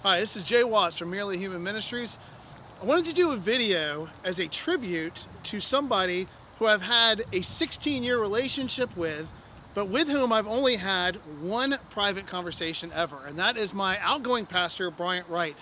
Hi, this is Jay Watts from Merely Human Ministries. I wanted to do a video as a tribute to somebody who I've had a 16-year relationship with, but with whom I've only had one private conversation ever, and that is my outgoing pastor, Bryant Wright.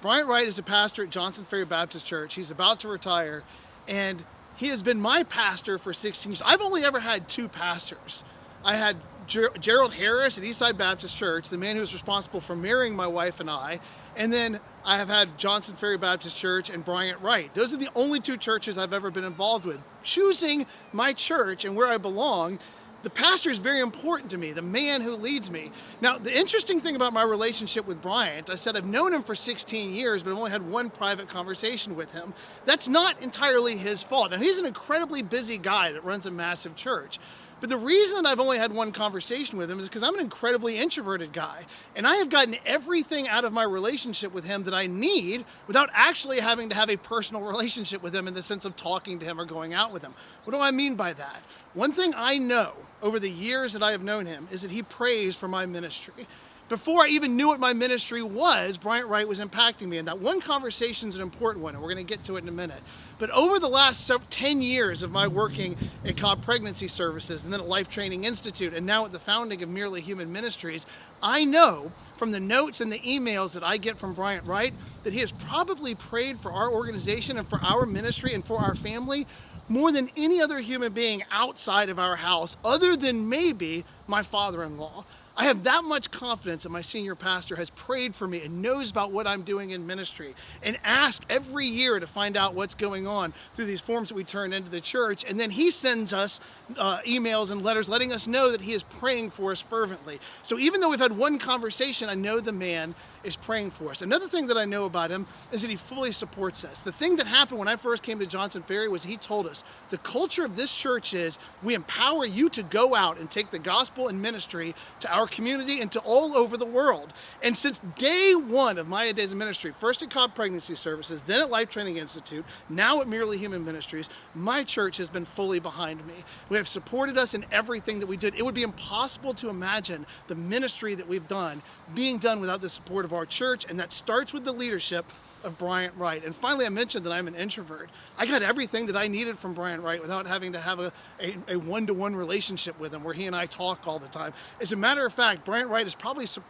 Bryant Wright is a pastor at Johnson Ferry Baptist Church. He's about to retire, and he has been my pastor for 16 years. I've only ever had two pastors. I had Gerald Harris at Eastside Baptist Church, the man who was responsible for marrying my wife and I. And then I have had Johnson Ferry Baptist Church and Bryant Wright. Those are the only two churches I've ever been involved with. Choosing my church and where I belong, the pastor is very important to me, the man who leads me. Now, the interesting thing about my relationship with Bryant, I said I've known him for 16 years, but I've only had one private conversation with him. That's not entirely his fault. Now, he's an incredibly busy guy that runs a massive church. But the reason that I've only had one conversation with him is because I'm an incredibly introverted guy. And I have gotten everything out of my relationship with him that I need without actually having to have a personal relationship with him in the sense of talking to him or going out with him. What do I mean by that? One thing I know over the years that I have known him is that he prays for my ministry. Before I even knew what my ministry was, Bryant Wright was impacting me, and that one conversation is an important one, and we're going to get to it in a minute. But over the last 10 years of my working at Cobb Pregnancy Services, and then at Life Training Institute, and now at the founding of Merely Human Ministries, I know from the notes and the emails that I get from Bryant Wright that he has probably prayed for our organization and for our ministry and for our family more than any other human being outside of our house, other than maybe my father-in-law. I have that much confidence that my senior pastor has prayed for me and knows about what I'm doing in ministry and asks every year to find out what's going on through these forms that we turn into the church. And then he sends us emails and letters letting us know that he is praying for us fervently. So even though we've had one conversation, I know the man is praying for us. Another thing that I know about him is that he fully supports us. The thing that happened when I first came to Johnson Ferry was he told us, the culture of this church is we empower you to go out and take the gospel and ministry to our community and to all over the world. And since day one of my days of ministry, first at Cobb Pregnancy Services, then at Life Training Institute, now at Merely Human Ministries, my church has been fully behind me. We have supported us in everything that we did. It would be impossible to imagine the ministry that we've done being done without the support of our church, and that starts with the leadership of Bryant Wright. And finally, I mentioned that I'm an introvert. I got everything that I needed from Bryant Wright without having to have a one-to-one relationship with him where he and I talk all the time. As a matter of fact, Bryant Wright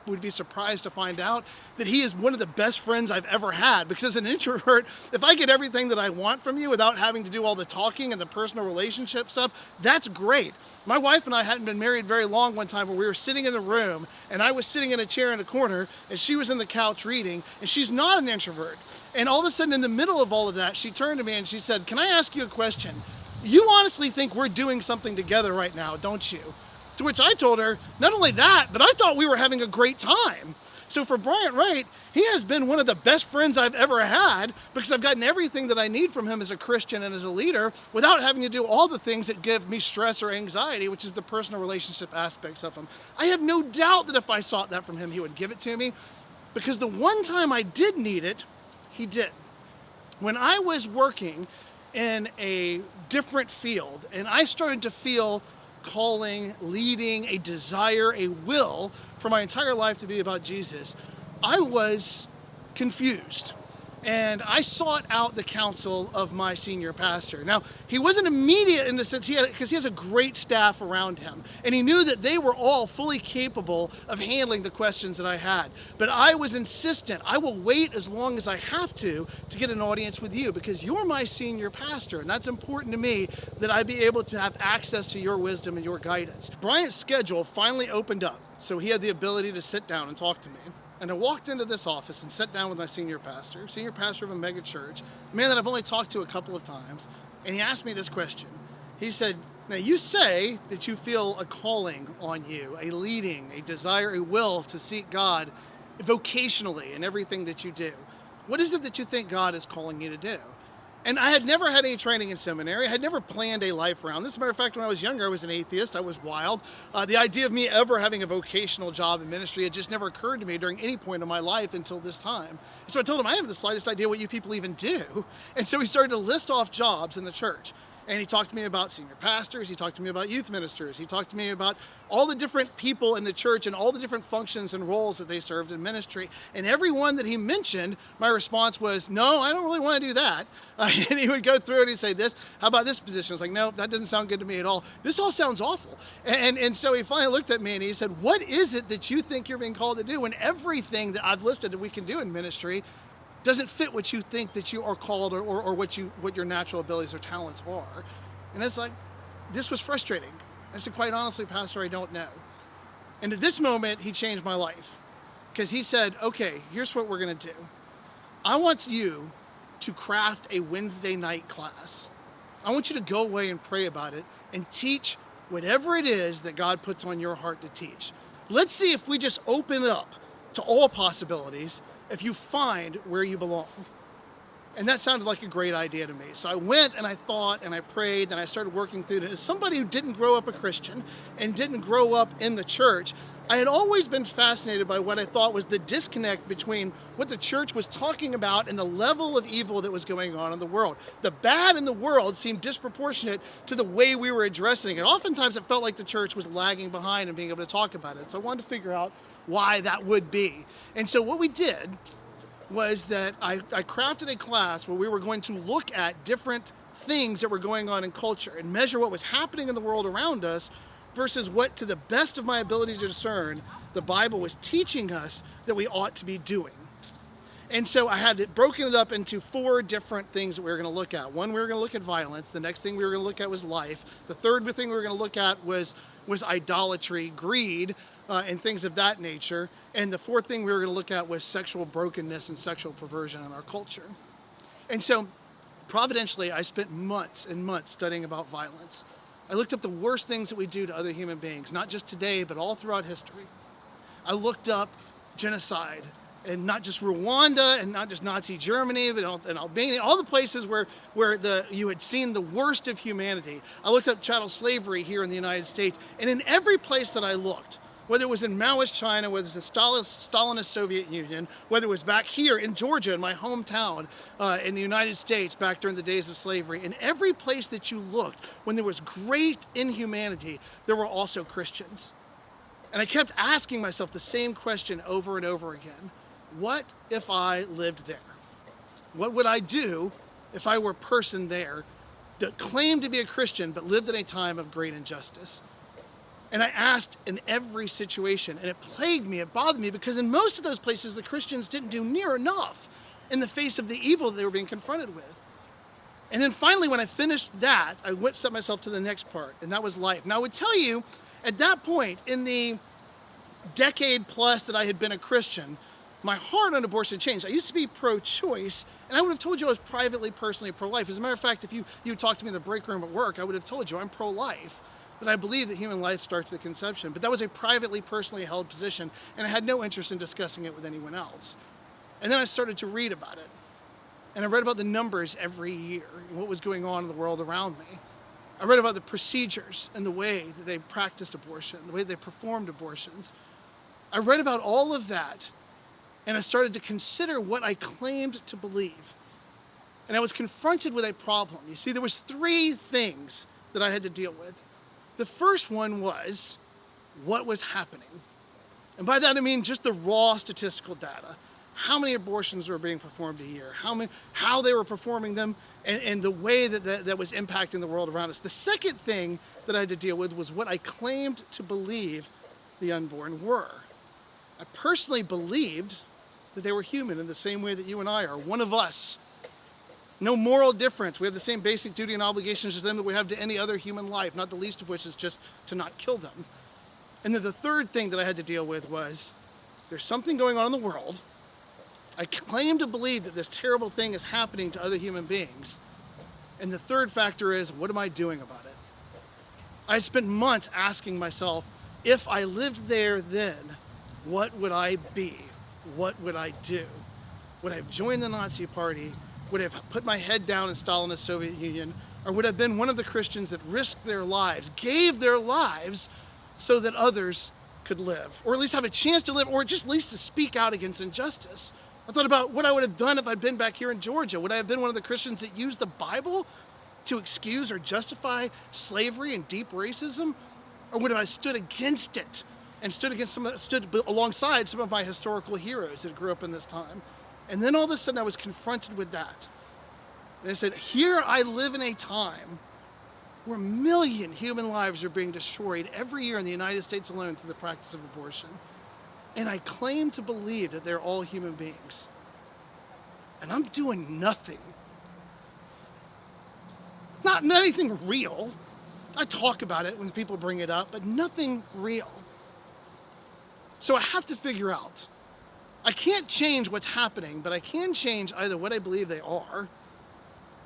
would be surprised to find out that he is one of the best friends I've ever had, because as an introvert, if I get everything that I want from you without having to do all the talking and the personal relationship stuff, that's great. My wife and I hadn't been married very long one time where we were sitting in the room and I was sitting in a chair in a corner and she was in the couch reading, and she's not an introvert. And all of a sudden in the middle of all of that, she turned to me and she said, "Can I ask you a question? You honestly think we're doing something together right now, don't you?" To which I told her, not only that, but I thought we were having a great time. So for Bryant Wright, he has been one of the best friends I've ever had because I've gotten everything that I need from him as a Christian and as a leader without having to do all the things that give me stress or anxiety, which is the personal relationship aspects of him. I have no doubt that if I sought that from him, he would give it to me, because the one time I did need it, he did. When I was working in a different field and I started to feel calling, leading, a desire, a will for my entire life to be about Jesus, I was confused. And I sought out the counsel of my senior pastor. Now, he wasn't immediate in the sense because he has a great staff around him. And he knew that they were all fully capable of handling the questions that I had. But I was insistent. I will wait as long as I have to get an audience with you, because you're my senior pastor. And that's important to me, that I be able to have access to your wisdom and your guidance. Bryant's schedule finally opened up, so he had the ability to sit down and talk to me. And I walked into this office and sat down with my senior pastor of a mega church, a man that I've only talked to a couple of times, and he asked me this question. He said, "Now you say that you feel a calling on you, a leading, a desire, a will to seek God vocationally in everything that you do. What is it that you think God is calling you to do?" And I had never had any training in seminary. I had never planned a life around this. As a matter of fact, when I was younger, I was an atheist. I was wild. The idea of me ever having a vocational job in ministry had just never occurred to me during any point of my life until this time. So I told him, I haven't the slightest idea what you people even do. And so he started to list off jobs in the church. And he talked to me about senior pastors, he talked to me about youth ministers, he talked to me about all the different people in the church and all the different functions and roles that they served in ministry. And every one that he mentioned, my response was, no, I don't really want to do that. And he would go through it and he'd say, how about this position? I was like, no, that doesn't sound good to me at all. This all sounds awful. And so he finally looked at me and he said, what is it that you think you're being called to do when everything that I've listed that we can do in ministry doesn't fit what you think that you are called or what your natural abilities or talents are? And it's like, this was frustrating. I said, quite honestly, Pastor, I don't know. And at this moment, he changed my life, because he said, okay, here's what we're going to do. I want you to craft a Wednesday night class. I want you to go away and pray about it and teach whatever it is that God puts on your heart to teach. Let's see if we just open it up to all possibilities, if you find where you belong. And that sounded like a great idea to me. So I went and I thought and I prayed and I started working through it. As somebody who didn't grow up a Christian and didn't grow up in the church, I had always been fascinated by what I thought was the disconnect between what the church was talking about and the level of evil that was going on in the world. The bad in the world seemed disproportionate to the way we were addressing it. Oftentimes it felt like the church was lagging behind and being able to talk about it. So I wanted to figure out why that would be. And so what we did was that I crafted a class where we were going to look at different things that were going on in culture and measure what was happening in the world around us versus what, to the best of my ability to discern, the Bible was teaching us that we ought to be doing. And so I had broken it up into 4 different things that we were going to look at. One, we were going to look at violence. The next thing we were going to look at was life. The third thing we were going to look at was idolatry, greed, and things of that nature. And the fourth thing we were going to look at was sexual brokenness and sexual perversion in our culture. And so, providentially, I spent months and months studying about violence. I looked up the worst things that we do to other human beings, not just today, but all throughout history. I looked up genocide, and not just Rwanda, and not just Nazi Germany, but and Albania, all the places where you had seen the worst of humanity. I looked up chattel slavery here in the United States, and in every place that I looked, whether it was in Maoist China, whether it was the Stalinist Soviet Union, whether it was back here in Georgia, in my hometown, in the United States, back during the days of slavery, in every place that you looked, when there was great inhumanity, there were also Christians. And I kept asking myself the same question over and over again. What if I lived there? What would I do if I were a person there that claimed to be a Christian but lived in a time of great injustice? And I asked in every situation, and it plagued me, it bothered me, because in most of those places, the Christians didn't do near enough in the face of the evil that they were being confronted with. And then finally, when I finished that, I set myself to the next part, and that was life. Now, I would tell you, at that point, in the decade plus that I had been a Christian, my heart on abortion changed. I used to be pro-choice, and I would have told you I was privately, personally pro-life. As a matter of fact, if you talked to me in the break room at work, I would have told you I'm pro-life, that I believe that human life starts at conception. But that was a privately, personally held position, and I had no interest in discussing it with anyone else. And then I started to read about it. And I read about the numbers every year and what was going on in the world around me. I read about the procedures and the way that they practiced abortion, the way they performed abortions. I read about all of that, and I started to consider what I claimed to believe. And I was confronted with a problem. You see, there was 3 things that I had to deal with. The first one was what was happening. And by that I mean just the raw statistical data. How many abortions were being performed a year, how they were performing them, and the way that was impacting the world around us. The second thing that I had to deal with was what I claimed to believe the unborn were. I personally believed that they were human in the same way that you and I are, one of us. No moral difference. We have the same basic duty and obligations as them that we have to any other human life, not the least of which is just to not kill them. And then the third thing that I had to deal with was, there's something going on in the world. I claim to believe that this terrible thing is happening to other human beings. And the third factor is, what am I doing about it? I spent months asking myself, if I lived there then, what would I be? What would I do? Would I have joined the Nazi Party? Would I have put my head down in Stalinist Soviet Union? Or would I have been one of the Christians that risked their lives, gave their lives so that others could live? Or at least have a chance to live, or just at least to speak out against injustice. I thought about what I would have done if I'd been back here in Georgia. Would I have been one of the Christians that used the Bible to excuse or justify slavery and deep racism? Or would have I stood against it and stood alongside some of my historical heroes that grew up in this time? And then all of a sudden I was confronted with that. And I said, here I live in a time where 1 million human lives are being destroyed every year in the United States alone through the practice of abortion. And I claim to believe that they're all human beings. And I'm doing nothing. Not anything real. I talk about it when people bring it up, but nothing real. So I have to figure out. I can't change what's happening, but I can change either what I believe they are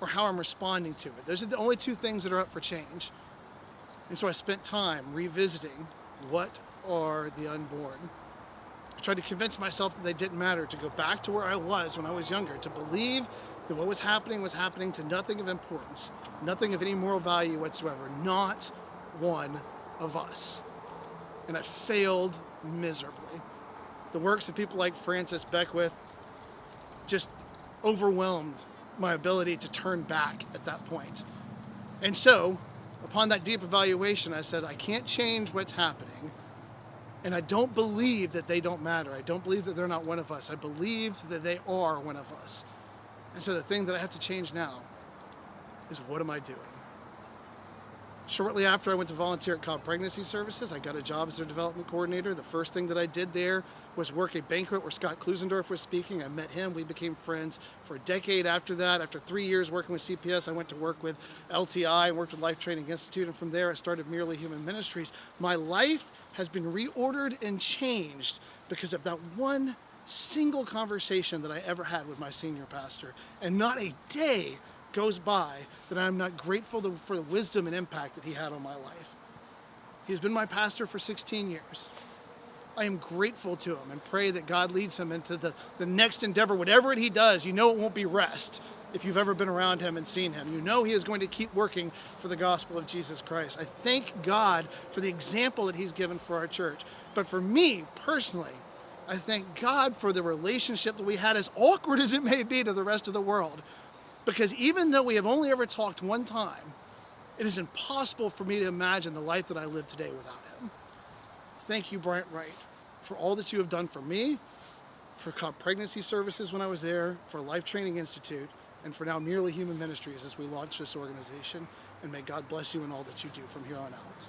or how I'm responding to it. Those are the only two things that are up for change. And so I spent time revisiting what are the unborn. I tried to convince myself that they didn't matter, to go back to where I was when I was younger, to believe that what was happening to nothing of importance, nothing of any moral value whatsoever, not one of us. And I failed miserably. The works of people like Francis Beckwith just overwhelmed my ability to turn back at that point. And so, upon that deep evaluation, I said, I can't change what's happening, and I don't believe that they don't matter. I don't believe that they're not one of us. I believe that they are one of us. And so the thing that I have to change now is, what am I doing? Shortly after I went to volunteer at Cobb Pregnancy Services, I got a job as their development coordinator. The first thing that I did there was work a banquet where Scott Klusendorf was speaking. I met him. We became friends for a decade after that. After 3 years working with CPS, I went to work with LTI and worked with Life Training Institute. And from there, I started Merely Human Ministries. My life has been reordered and changed because of that one single conversation that I ever had with my senior pastor. And not a day goes by that I'm not grateful for the wisdom and impact that he had on my life. He's been my pastor for 16 years. I am grateful to him and pray that God leads him into the next endeavor. Whatever he does, you know it won't be rest. If you've ever been around him and seen him, you know he is going to keep working for the gospel of Jesus Christ. I thank God for the example that he's given for our church. But for me personally, I thank God for the relationship that we had, as awkward as it may be to the rest of the world. Because even though we have only ever talked one time, it is impossible for me to imagine the life that I live today without him. Thank you, Bryant Wright, for all that you have done for me, for Cobb Pregnancy Services when I was there, for Life Training Institute, and for now Merely Human Ministries as we launch this organization. And may God bless you in all that you do from here on out.